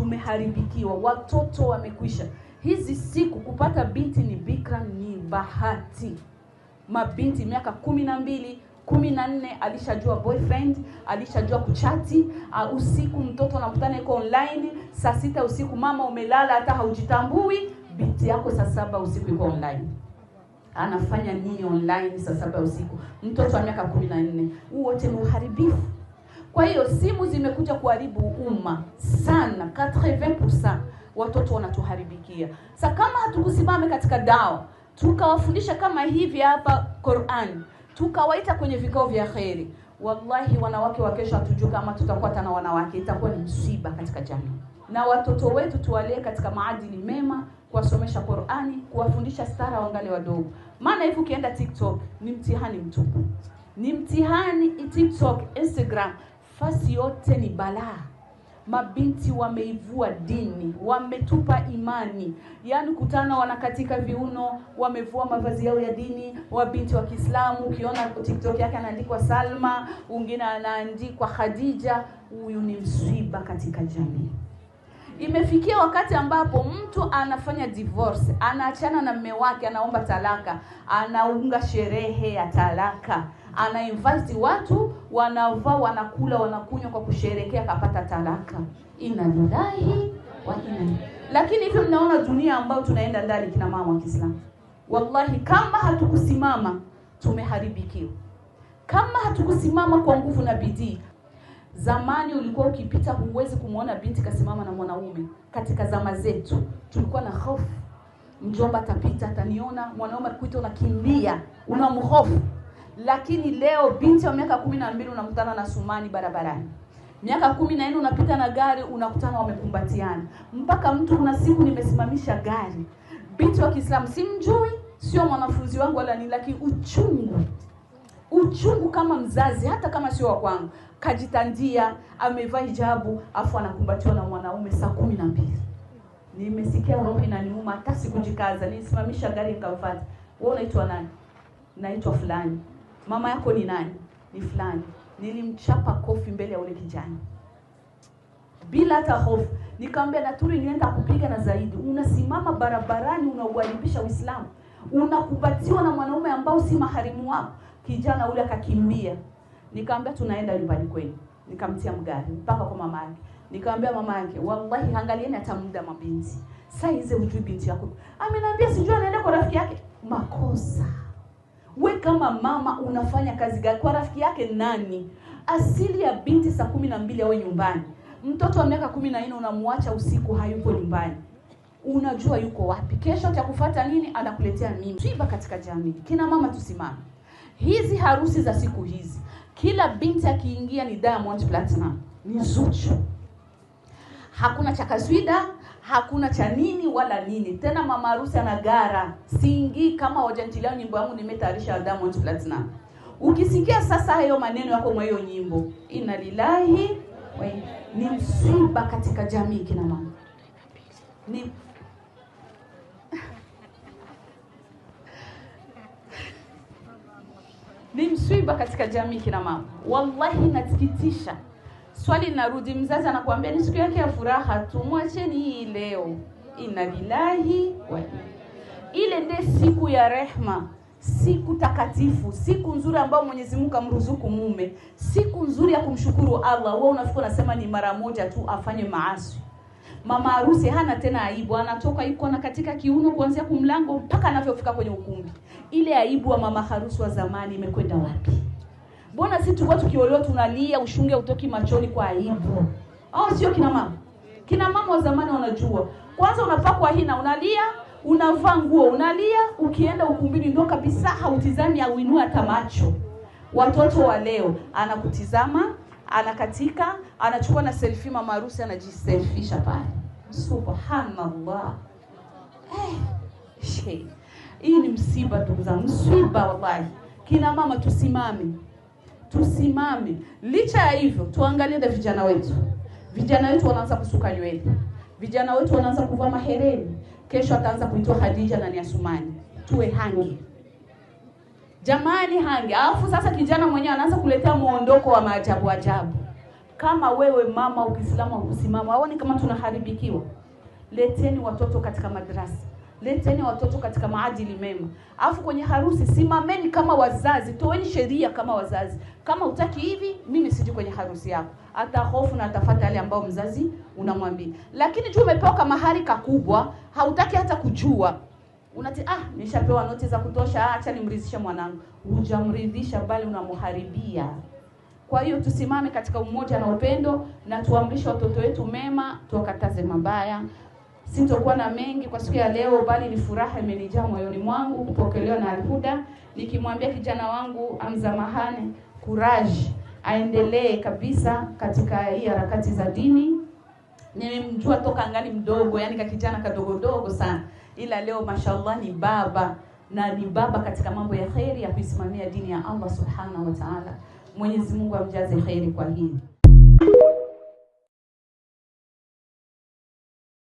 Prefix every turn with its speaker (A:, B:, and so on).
A: tumeharibikiwa, watoto wamekwisha. Hizi siku kupata binti ni bikra ni bahati. Mabinti miaka 12, 14 alishajua boyfriend, alishajua kuchati. Usiku mtoto anakutana yuko online, saa 6 usiku mama umelala hata haujitambui, binti yako saa 7 usiku yuko online. Anafanya nini online saa 7 usiku? Mtoto wa miaka 14. Wote ni uharibifu. Kwa hiyo simu zimekuja kuharibu umma sana. 80% watoto wanatuharibikia. Sasa kama hatukusimame katika dawa, tukawafundisha kama hivi hapa Qur'an, tukawaita kwenye vikao vya khairi, wallahi wanawake wa kesho hatujui kama tutakuwa tena wanawake, itakuwa ni msiba katika jamii. Na watoto wetu tuwalee katika maadili mema, kuwasomesha Qur'ani, kuwafundisha stara wangali wadogo. Maana hivi ukienda TikTok ni mtihani mtupu. Ni mtihani. TikTok, Instagram, fasi yote ni balaa. Mabinti wameivua dini, wametupa imani. Yaani kutana wanakatika viuno, wamevua mavazi yao ya dini. Wabinti wa Kiislamu, ukiona TikTok yake anaandikwa Salma, mwingine anaandikwa Khadija. Huyu ni msiba katika jamii. Imefikia wakati ambapo mtu anafanya divorce, anaachana na mume wake, anaomba talaka, anaunga sherehe ya talaka, anainvite watu, wanavaa, wanakula, wanakunywa kwa kusherehekea kapata talaka. Inna lillahi wa inna. Lakini hivi mnaona dunia ambayo tunaenda ndani kina mama wa Kiislamu. Wallahi kama hatukusimama tumeharibikiwa. Kama hatukusimama kwa nguvu na bidii. Zamani ulikuwa ukipita huwezi kumuona binti kasimama na mwanaume. Katika zama zetu tulikuwa na hofu. Mjomba atapita ataniona, mwanaume akuita unakimbia, unamhofu. Lakini leo binti wa miaka 12 unamkutana na Sumani barabarani. Miaka 14 unapita na gari unakutana wamekumbatiana. Mpaka mtu una siku nimesimamisha gari. Binti wa Kiislamu simjui, sio mwanafunzi wangu wala ni, lakini uchungu kama mzazi, hata kama sio wa kwangu. Kajitandia, amevaa hijabu, afu anakumbatiwa na mwanaume saa 12. Nimesikia roho inaniuma, hata sikujikaza. Nisimamisha gari nikamfuata. Wewe unaitwa nani? Naitwa fulani. Mama yako ni nani? Ni fulani. Nilimchapa kofi mbele ya ule kijana. Bila hata hofu. Nikamwambia Naturi nienda kupiga na zaidi. Unasimama barabarani unauharibisha Uislamu. Unakumbatiwa na mwanaume ambao si maharimu wako. Kijana ule akakimbia. Nikamwambia tunaenda nyumbani kwenu. Nikamtia mgari mpaka kwa mama yake. Nikamwambia mama yake, wallahi angalieni hata muda mabinti. Sasa hizi ujui binti yako. Ameniambia sijui anaenda kwa rafiki yake. Makosa. We kama mama unafanya kazi gani kwa rafiki yake nani? Asili ya binti saa 12 awe nyumbani. Mtoto wa miaka 14 unamuacha usiku hayupo nyumbani. Unajua yuko wapi? Kesho atakufuata nini? Anakuletea mimi. Tuiba katika jamii. Kina mama tusimame. Hizi harusi za siku hizi, kila binti akiingia ni Diamond Platinum, ni Zuchu. Hakuna cha kaswida, hakuna cha nini wala nini. Tena mama harusi anagara. Siingi kama wajantilia nyimbo yangu nimetayarisha Diamond Platinum. Ukisikia sasa hayo maneno yako mwa hiyo nyimbo, inna lillahi wa ni msiba katika jamii kina mama. Ni msiba katika jamii kina mama. Wallahi nasikitisha. Swali linarudi, mzazi anakuambia ni siku yake ya furaha, tumwacheni hii leo. Inna lillahi wa ile ndiye siku ya rehma, siku takatifu, siku nzuri ambayo Mwenyezi Mungu amruzuku mume, siku nzuri ya kumshukuru Allah. Wewe unafikiri unasema ni mara moja tu afanye maasi. Mama harusi hana tena aibu, anatoka yuko na katika kiuno kuanzia kumlango mpaka anavyofika kwenye ukumbi. Ile aibu wa mama harusi wa zamani imekwenda wapi? Mbona sisi tulikuwa tukiolewa tunalia ushunge utoki machoni kwa aibu? Sio kina mama. Kina mama wa zamani wanajua. Kwanza unapakwa hina unalia, unavaa nguo unalia, ukienda ukumbini ndio kabisa hautizami au inua hata macho. Watoto wa leo anakutizama, anakatika, anachukua na selfie mama harusi anajiselfisha pale. Subhanallah. Hii ni msiba ndugu zangu, msiba wallahi. Kina mama tusimame. Tusimame. Licha ya hivyo, tuangalie na vijana wetu. Vijana wetu wanaanza kusuka nywele. Vijana wetu wanaanza kuvaa mahereni. Kesho ataanza kuitwa Khadija na ni Asumani. Tuwe hangi. Jamani hangi. Alafu sasa kijana mwenyewe anaanza kuletea muondoko wa maajabu ajabu. Kama wewe mama Uislamu usimama, haoni kama tunaharibikiwa? Leteni watoto katika madrasa, leteni watoto katika maadili mema. Alafu kwenye harusi simameni kama wazazi, toeni sheria kama wazazi. Kama utaki hivi, mimi siji kwenye harusi yako. Hata hofu na atafuata yale ambao mzazi unamwambia. Lakini tu umepewa mahari kakubwa, hautaki hata kujua. Unati nishapewa noti za kutosha, acha nimridhishe mwanangu. Hujamridhisha bali unamharibia. Kwa hiyo tusimame katika umoja na upendo na tuamrishe watoto wetu mema, tuwakataze mabaya. Sitokuwa na mengi kwa siku ya leo, bali ni furaha imenijaa moyoni mwangu kupokelewa na Al-Huda, nikimwambia kijana wangu amzamahane, courage, aendelee kabisa katika hii harakati za dini. Nimemjua toka angali mdogo, yani kijana kadogo sana, ila leo mashallah ni baba, na ni baba katika mambo ya khairi ya kuisimamia dini ya Allah Subhanahu wa Ta'ala. Mwenyezi Mungu amjaze khairi kwa hili.